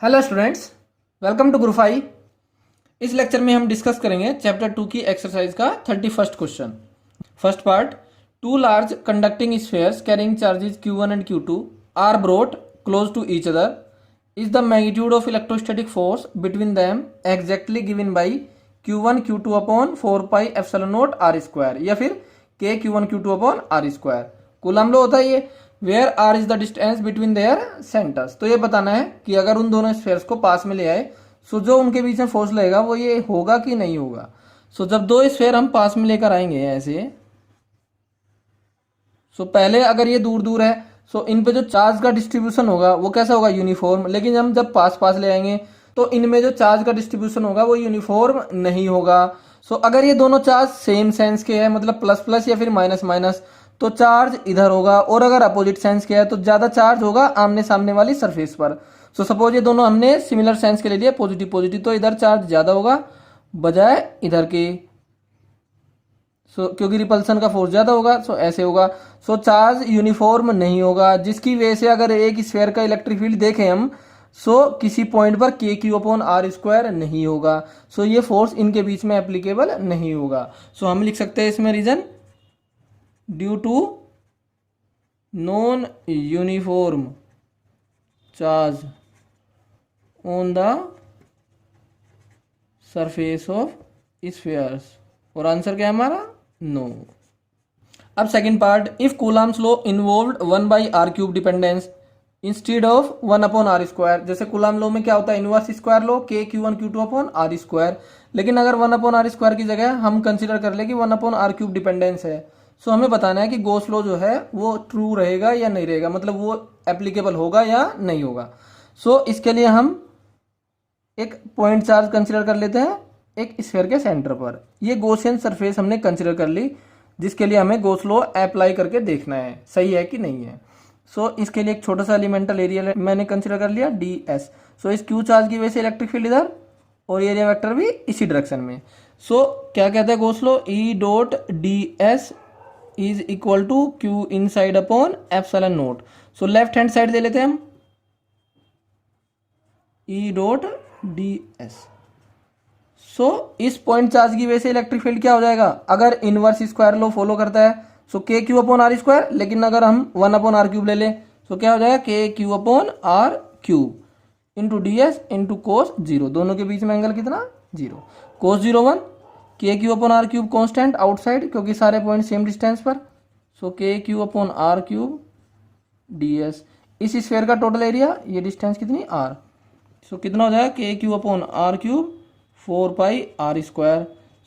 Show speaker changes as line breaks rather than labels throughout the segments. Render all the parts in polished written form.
Hello students, welcome to group 5। इस lecture में हम डिस्कस करेंगे चैप्टर 2 की एक्सरसाइज का 31st question. First part, two large conducting spheres carrying charges Q1 and Q2 are brought close to each other is the magnitude of electrostatic force between them exactly given by Q1 Q2 upon 4 pi epsilon naught r square या फिर K Q1 Q2 upon r square. Coulomb law होता है ये। Where r is the distance between their centres. तो ये बताना है कि अगर उन दोनों स्फेयर्स को पास में ले आए सो जो उनके बीच में फोर्स लगेगा वो ये होगा कि नहीं होगा। सो जब दो स्फेयर हम पास में लेकर आएंगे ऐसे, सो पहले अगर ये दूर दूर है सो इन पे जो चार्ज का डिस्ट्रीब्यूशन होगा वो कैसा होगा, यूनिफॉर्म। लेकिन हम जब पास पास ले आएंगे तो इनमें जो चार्ज का डिस्ट्रीब्यूशन होगा वो यूनिफॉर्म नहीं होगा। सो अगर ये दोनों चार्ज सेम सेंस के हैं, मतलब प्लस प्लस या फिर माइनस माइनस, तो चार्ज इधर होगा। और अगर अपोजिट सेंस के है तो ज्यादा चार्ज होगा आमने सामने वाली सरफेस पर। सो सपोज ये दोनों हमने सिमिलर सेंस के ले लिया, पॉजिटिव पॉजिटिव, तो इधर चार्ज ज्यादा होगा बजाय इधर के। क्योंकि रिपल्सन का फोर्स ज्यादा होगा, सो ऐसे होगा। चार्ज यूनिफॉर्म नहीं होगा, जिसकी वजह से अगर एक स्फेयर का इलेक्ट्रिक फील्ड देखें हम, किसी पॉइंट पर K Q upon r square नहीं होगा। ये फोर्स इनके बीच में एप्लीकेबल नहीं होगा। हम लिख सकते हैं इसमें reason, due to non uniform charge on the surface of spheres. और आंसर क्या है हमारा, नो। अब second part, if Coulomb's law involved 1/r³ dependence instead of 1 upon r square. जैसे कूलम लॉ में क्या होता है, inverse square law K Q1 Q2 upon r square. लेकिन अगर 1 अपॉन आर स्क्वायर की जगह हम कंसीडर कर ले कि 1 अपॉन r³ डिपेंडेंस है, हमें बताना है कि गॉस लॉ जो है वो ट्रू रहेगा या नहीं रहेगा, मतलब वो एप्लीकेबल होगा या नहीं होगा। इसके लिए हम एक पॉइंट चार्ज कंसीडर कर लेते हैं एक स्फीयर के सेंटर पर। ये गॉसियन सरफेस हमने कंसीडर कर ली, जिसके लिए हमें गॉस लॉ अप्लाई करके देखना है सही है कि नहीं है। इसके लिए एक छोटा सा एलिमेंटल एरिया मैंने कंसीडर कर लिया ds। इस क्यू चार्ज की वजह से इलेक्ट्रिक फील्ड इधर और एरिया वेक्टर भी इसी डायरेक्शन में। क्या कहते हैं Gauss law, E dot ds is equal to Q inside upon epsilon naught. Left hand side दे लेते हैं हम, E डॉट ds। इस पॉइंट चार्ज की वजह से इलेक्ट्रिक फील्ड क्या हो जाएगा, अगर इनवर्स स्क्वायर लॉ फॉलो करता है के क्यू अपॉन आर स्क्वायर। लेकिन अगर हम 1 अपॉन r³ ले लें क्या हो जाएगा, K Q upon r³ into ds into cos 0। दोनों के बीच में एंगल कितना, 0। कोस 0 1, के Q upon r³ constant outside क्योंकि सारे पॉइंट सेम डिस्टेंस पर। K Q upon r³ ds। इस स्फीयर का टोटल एरिया, ये डिस्टेंस कितनी r। कितना हो जाएगा, K Q upon r³ 4 pi r square.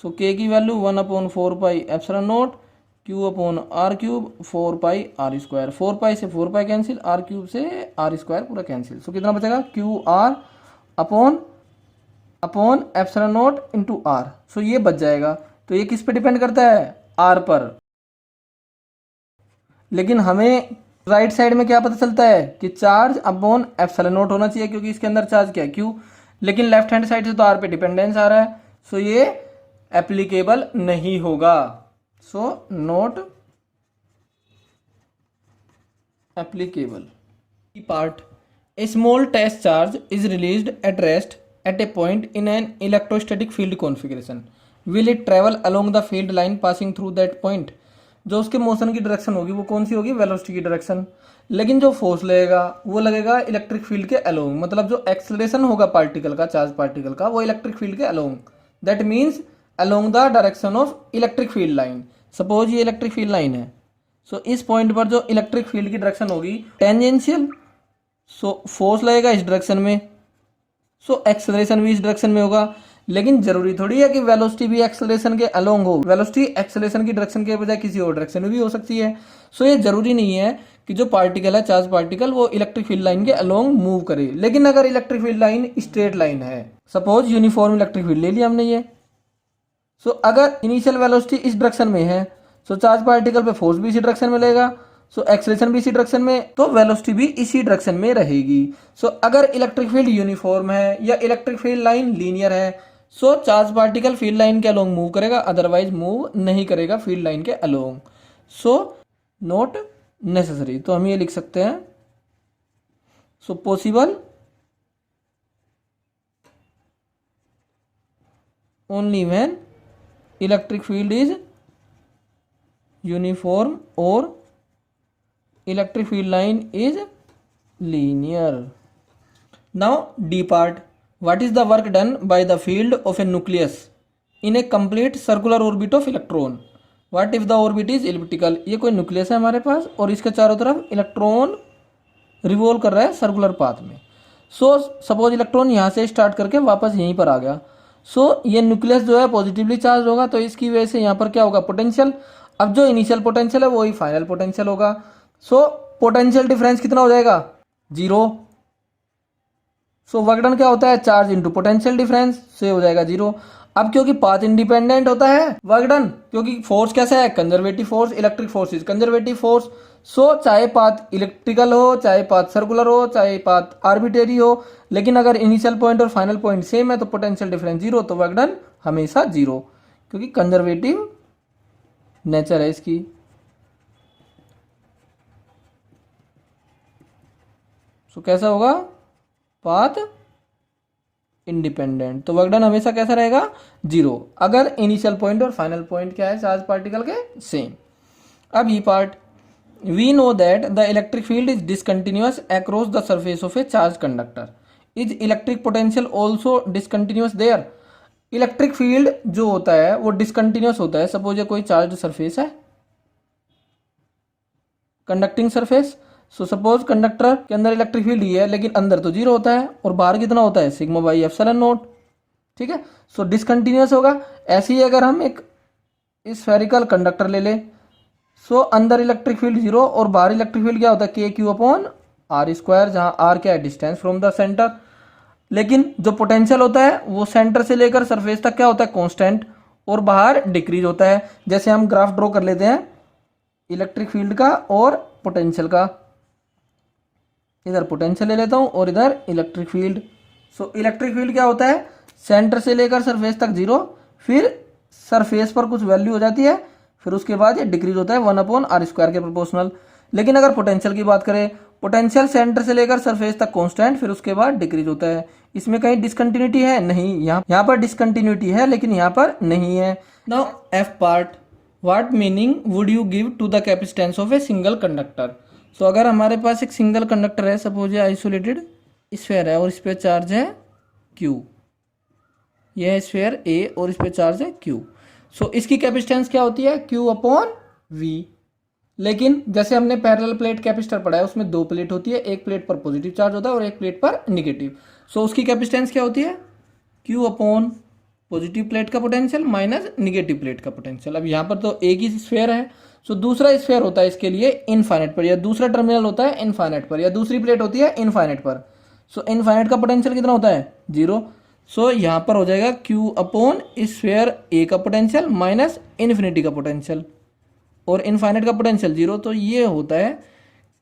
K की value 1 upon 4 pi epsilon naught, Q upon r³ 4 pi r square. 4 pi से 4 पाई कैंसिल, r³ से आर स्क्वायर पूरा कैंसिल। कितना बचेगा, Q r upon epsilon naught into r. ये बच जाएगा। तो ये किस पे डिपेंड करता है, r पर। लेकिन हमें राइट साइड में क्या पता चलता है कि चार्ज अपॉन एप्सिलॉन नॉट होना चाहिए, क्योंकि इसके अंदर चार्ज क्या है, q। लेकिन लेफ्ट हैंड साइड से तो r पे डिपेंडेंस आ रहा है, ये एप्लीकेबल नहीं होगा। Not applicable. Part, A small test charge is released at rest at a point in an electrostatic field configuration. Will it travel along the field line passing through that point. जो उसके motion की direction होगी वो कौन सी होगी, velocity की direction. लेकिन जो फोर्स लगेगा वो लगेगा इलेक्ट्रिक फील्ड के अलोंग, मतलब जो एक्सेलरेशन होगा पार्टिकल का, चार्ज पार्टिकल का, वो इलेक्ट्रिक फील्ड के along. That means along the direction of electric field line. Suppose ये इलेक्ट्रिक फील्ड लाइन है, इस पॉइंट पर जो इलेक्ट्रिक फील्ड की डायरेक्शन होगी टेंजेंशियल, फोर्स लगेगा इस डायरेक्शन में, एक्सेलरेशन भी इस डायरेक्शन में होगा। लेकिन जरूरी थोड़ी है कि वेलोसिटी भी एक्सेलरेशन के अलोंग हो। वेलोसिटी एक्सेलरेशन की डायरेक्शन के बजाय किसी और डायरेक्शन में भी हो सकती है। ये जरूरी नहीं है कि जो पार्टिकल है, चार्ज पार्टिकल, वो इलेक्ट्रिक फील्ड लाइन के अलोंग मूव करे। लेकिन अगर electric field line straight line है, सपोज यूनिफॉर्म इलेक्ट्रिक फील्ड ले लिया हमने ये, अगर इनिशियल वेलोसिटी इस डायरेक्शन में है चार्ज पार्टिकल पे फोर्स भी इसी डायरेक्शन में लेगा, एक्सेलरेशन भी इसी डायरेक्शन में, तो वेलोसिटी भी इसी डायरेक्शन में रहेगी। अगर इलेक्ट्रिक फील्ड यूनिफॉर्म है या इलेक्ट्रिक फील्ड लाइन लीनियर है, चार्ज पार्टिकल फील्ड लाइन के अलोंग मूव करेगा, अदरवाइज मूव नहीं करेगा फील्ड लाइन के अलोंग। Not necessary. तो हम ये लिख सकते हैं, possible only when electric field is uniform or electric field line is linear. Now D part. What is the work done by the field of a nucleus in a complete circular orbit of electron? What if the orbit is elliptical? ये कोई nucleus है हमारे पास और इसके चारों तरफ electron revolve कर रहा है सर्कुलर पाथ में. सो सपोज इलेक्ट्रॉन यहाँ से स्टार्ट करके वापस यहीं पर आ गया. सो ये न्यूक्लियस जो है पॉजिटिवली चार्ज होगा, तो इसकी वजह से यहाँ पर क्या होगा, पोटेंशियल. अब जो इनिशियल पोटेंशियल है वही फाइनल पोटेंशियल होगा. सो पोटेंशियल डिफरेंस कितना हो जाएगा, 0. सो वर्क डन क्या होता है, चार्ज इंटू पोटेंशियल डिफरेंस से हो जाएगा 0. अब क्योंकि पाथ इंडिपेंडेंट होता है वर्क डन, क्योंकि फोर्स कैसा है, conservative force, electric force is conservative force. So चाहे पाथ इलेक्ट्रिकल हो, चाहे पाथ सर्कुलर हो, चाहे पाथ आर्बिट्रेरी हो, लेकिन अगर इनिशियल पॉइंट और फाइनल पॉइंट सेम है तो पोटेंशियल डिफरेंस 0, तो वर्क डन हमेशा 0, क्योंकि कंजर्वेटिव नेचर है इसकी. सो कैसा होगा, पाथ इंडिपेंडेंट, तो वर्क डन हमेशा कैसा रहेगा, 0, अगर इनिशियल पॉइंट और फाइनल पॉइंट क्या है चार्ज पार्टिकल के, सेम. अब ये part, we know that the electric field is discontinuous across the surface of a charge conductor. Is electric potential also discontinuous there. Electric field जो होता है वो डिसकंटिन्यूअस होता है. सपोज ये कोई चार्ज सरफेस है, conducting surface. So suppose conductor के अंदर इलेक्ट्रिक फील्ड ही है, लेकिन अंदर तो 0 होता है और बाहर कितना होता है, सिग्मा बाई एप्सिलॉन नॉट. ठीक है, सो डिसकंटिन्यूअस होगा. ऐसे ही अगर हम एक स्फेरिकल कंडक्टर ले ले, सो अंदर इलेक्ट्रिक फील्ड 0 और बाहर इलेक्ट्रिक फील्ड क्या होता है, के क्यू अपॉन आर स्क्वायर, जहां आर क्या है, डिस्टेंस फ्रॉम द सेंटर. लेकिन जो पोटेंशियल होता है वो सेंटर से लेकर सरफेस तक क्या होता है, कांस्टेंट, और बाहर डिक्रीज होता है. जैसे हम ग्राफ ड्रॉ कर लेते हैं इलेक्ट्रिक फील्ड का और पोटेंशियल का. इधर पोटेंशियल ले लेता हूं और इधर electric field. So electric field क्या होता है, सेंटर से लेकर सरफेस तक 0, फिर सरफेस पर कुछ वैल्यू हो जाती है, फिर उसके बाद ये डिक्रीज होता है 1 अपॉन आर स्क्वायर के प्रोपोर्शनल. लेकिन अगर पोटेंशियल की बात करें, पोटेंशियल सेंटर से लेकर सरफेस तक कांस्टेंट, फिर उसके बाद डिक्रीज होता है. इसमें कहीं डिसकंटिन्यूटी है, नहीं. यहाँ पर डिसकंटिन्यूटी है लेकिन यहाँ पर नहीं है. Now F part, what meaning would you give to the capacitance of a single conductor. तो अगर हमारे पास एक सिंगल कंडक्टर है, सपोज ये आइसोलेटेड स्फीयर है और इस पे चार्ज है Q, यह है स्फीयर A और इस पे चार्ज है Q. सो इसकी कैपेसिटेंस क्या होती है, Q अपॉन V. लेकिन जैसे हमने पैरेलल प्लेट कैपेसिटर पढ़ा है, उसमें 2 प्लेट होती है, एक प्लेट पर पॉजिटिव चार्ज होता है और एक प्लेट पर निगेटिव. सो उसकी कैपेसिटेंस क्या होती है, Q अपॉन पॉजिटिव प्लेट का पोटेंशियल माइनस निगेटिव प्लेट का पोटेंशियल. अब यहाँ पर तो एक ही स्फीयर है, सो दूसरा स्फीयर होता है इसके लिए इनफाइनाइट पर, या दूसरा टर्मिनल होता है इनफाइनाइट पर, या दूसरी प्लेट होती है इनफाइनाइट पर. सो इनफाइनाइट का पोटेंशियल कितना होता है, 0. सो यहाँ पर हो जाएगा Q अपॉन स्फीयर A का पोटेंशियल माइनस इन्फिनिटी का पोटेंशियल, और इनफाइनाइट का पोटेंशियल 0. तो ये होता है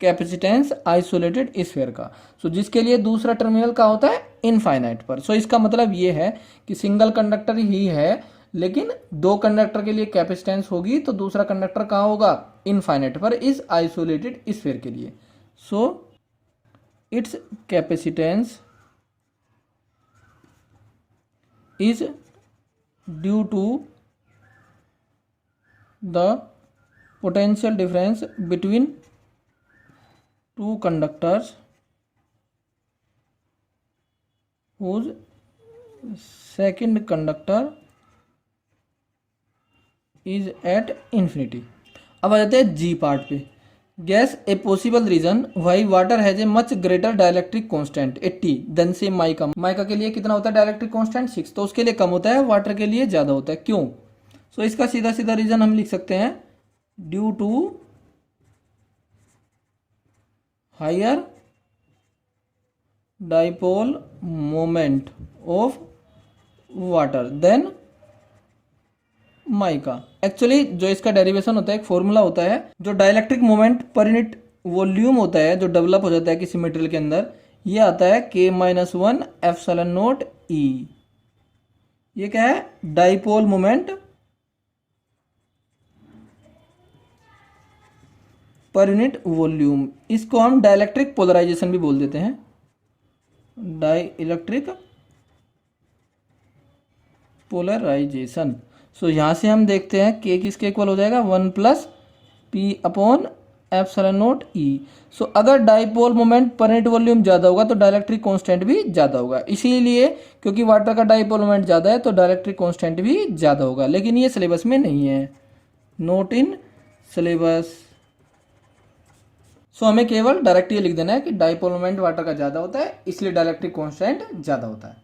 कैपेसिटेंस आइसोलेटेड स्फीयर का. सो जिसके लिए दूसरा टर्मिनल का होता है इनफाइनाइट पर. सो इसका मतलब ये है कि सिंगल कंडक्टर ही है, लेकिन 2 कंडक्टर के लिए कैपेसिटेंस होगी तो दूसरा कंडक्टर कहाँ होगा, इनफाइनाइट पर, इस आइसोलेटेड स्फीयर के लिए. So its capacitance is due to the potential difference between 2 conductors whose second conductor is at infinity. अब आ जाते हैं जी पार्ट पे. Guess a possible reason why water has a much greater dielectric constant 80 than say mica. Mica के लिए कितना होता है डायलैक्ट्रिक कांस्टेंट, 6, तो उसके लिए कम होता है, वाटर के लिए ज्यादा होता है. क्यों? सो इसका सीधा सीधा रीजन हम लिख सकते हैं, due to higher dipole moment of water than mica. Actually जो इसका डेरिवेशन होता है, एक फॉर्मूला होता है, जो डाइलेक्ट्रिक मोमेंट पर यूनिट वॉल्यूम होता है जो डेवलप हो जाता है किसी मटेरियल के अंदर, ये आता है K-1 एप्सिलॉन नॉट E. ये क्या है, डाइपोल मोमेंट पर यूनिट वॉल्यूम. इसको हम डाइलेक्ट्रिक पोलराइजेशन भी बोल देते हैं, डाइलेक्ट्रिक पोलराइजेशन। सो यहाँ से हम देखते हैं के किसके इक्वल हो जाएगा, 1 plus P upon epsilon naught E. So अगर डाइपोल मोमेंट पर यूनिट वॉल्यूम ज़्यादा होगा तो डाइलेक्ट्रिक कांस्टेंट भी ज़्यादा होगा, इसीलिए क्योंकि वाटर का डाइपोल मोमेंट ज़्यादा है तो डाइलेक्ट्रिक कांस्टेंट भी ज़्यादा होगा, लेकिन ये सिलेबस में नहीं है, नोट इन सिलेबस। सो हमें केवल डायरेक्ट ये लिख देना है कि डाइपोल मोमेंट वाटर का ज़्यादा होता है इसलिए डाइलेक्ट्रिक कांस्टेंट ज़्यादा होता है।